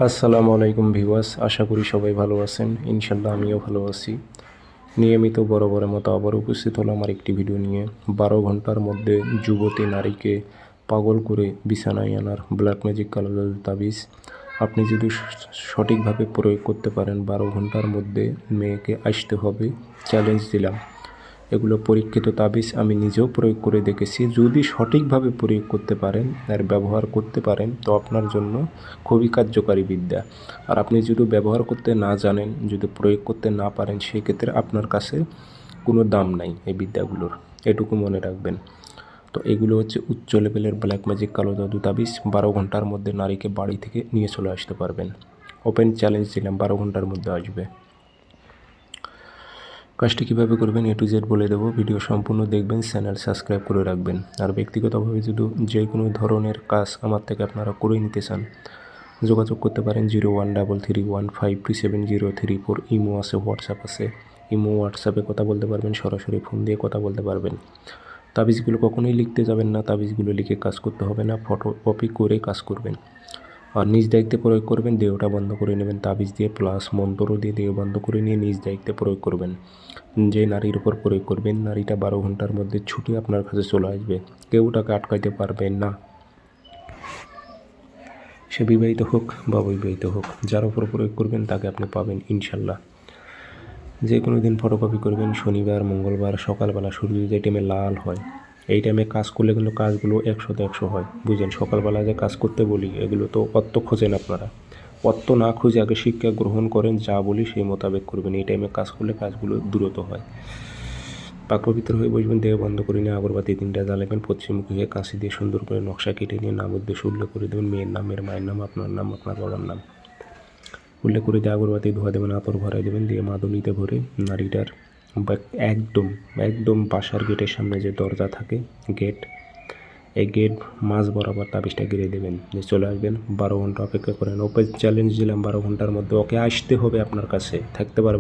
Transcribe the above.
আসসালামু আলাইকুম ভিউয়ার্স, আশা করি সবাই ভালো আছেন। ইনশাল্লাহ আমিও ভালো আছি। নিয়মিত বরাবরের মতো আবার উপস্থিত হলো আমার একটি ভিডিও নিয়ে। 12 ঘন্টার মধ্যে যুবতী নারীকে পাগল করে বিছানায় আনার ব্ল্যাক ম্যাজিক কালো জাদু তাবিজ আপনি যদি সঠিকভাবে প্রয়োগ করতে পারেন, 12 ঘন্টার মধ্যে মেয়েকে আসতে হবে, চ্যালেঞ্জ দিলাম। এগুলো পরীক্ষিত তাবিজ, আমি নিজেও প্রয়োগ করে দেখেছি। যদি সঠিকভাবে প্রয়োগ করতে পারেন আর ব্যবহার করতে পারেন তো আপনার জন্য খুবই কার্যকারী বিদ্যা। আর আপনি যদি ব্যবহার করতে না জানেন, যদি প্রয়োগ করতে না পারেন, সেক্ষেত্রে আপনার কাছে কোনো দাম নাই এই বিদ্যাগুলোর, এটুকু মনে রাখবেন। তো এগুলো হচ্ছে উচ্চ লেভেলের ব্ল্যাক ম্যাজিক কালো জাদু তাবিজ। 12 ঘন্টার মধ্যে নারীকে বাড়ি থেকে নিয়ে চলে আসতে পারবেন। ওপেন চ্যালেঞ্জ দিলাম, 12 ঘন্টার মধ্যে আসবে। কাজটি কীভাবে করবেন A to Z বলে দেবো, ভিডিও সম্পূর্ণ দেখবেন, চ্যানেল সাবস্ক্রাইব করে রাখবেন। আর ব্যক্তিগতভাবে যদি যে কোনো ধরনের কাজ আমার থেকে আপনারা করে নিতে চান, যোগাযোগ করতে পারেন 0133152703 ইমো আছে, হোয়াটসঅ্যাপ আছে। ইমো হোয়াটসঅ্যাপে কথা বলতে পারবেন, সরাসরি ফোন দিয়ে কথা বলতে পারবেন। তাবিজগুলো কখনোই লিখতে যাবেন না, তাবিজগুলো লিখে কাজ করতে হবে না, ফটো কপি করে কাজ করবেন। আর নিজ দায়িত্বে প্রয়োগ করবেন, দেহটা বন্ধ করে নেবেন তাবিজ দিয়ে, প্লাস মন্ত্র দিয়ে দেহ বন্ধ করে নিয়ে নিজ দায়িত্বে প্রয়োগ করবেন। যে নারীর উপর প্রয়োগ করবেন, নারীটা 12 ঘন্টার মধ্যে ছুটে আপনার কাছে চলে আসবে, কেউ তাকে আটকাইতে পারবেন না। সে বিবাহিত হোক বা অবিবাহিত হোক, যার উপর প্রয়োগ করবেন তাকে আপনি পাবেন ইনশাল্লাহ। যে কোনো দিন ফটোকপি করবেন, শনিবার মঙ্গলবার সকালবেলা সূর্য যে টাইমে লাল হয় এই টাইমে কাজ করলে কিন্তু কাজগুলো 100তে 100 হয়। বুঝেন, সকালবেলা যে কাজ করতে বলি এগুলো তো অর্থ খোঁজেন আপনারা, অর্থ না খুঁজে আগে শিক্ষা গ্রহণ করেন, যা বলি সেই মোতাবেক করবেন। এই টাইমে কাজ করলে কাজগুলো দ্রুত হয়। পাক পবিত্র হয়ে বসবেন, দেহ বন্ধ করে নিয়ে আগরবাতি 3টা জ্বালাবেন, পশ্চিমমুখী হয়ে কাঁচি দিয়ে সুন্দর করে নকশা কেটে নিয়ে নাম উদ্দেশ্যে উল্লেখ করে দেবেন, মেয়ের নাম, মেয়ের মায়ের নাম, আপনার নাম, আপনার বাবার নাম উল্লেখ করে দিয়ে আগরবাতি ধোয়া দেবেন, আতর ভরাই দেবেন, দিয়ে মাদুলিতে ভরে নারীটার একদম বাসার গেটের সামনে যে দরজা থাকে গেট, এই গেট মাঝ বরাবর তাবিজটা গিরে দেবেন, যে চলে আসবেন। 12 ঘন্টা অপেক্ষা করেন। ওপেন চ্যালেঞ্জ দিলাম, 12 ঘন্টার মধ্যে ওকে আসতে হবে আপনার কাছে, থাকতে পারবেন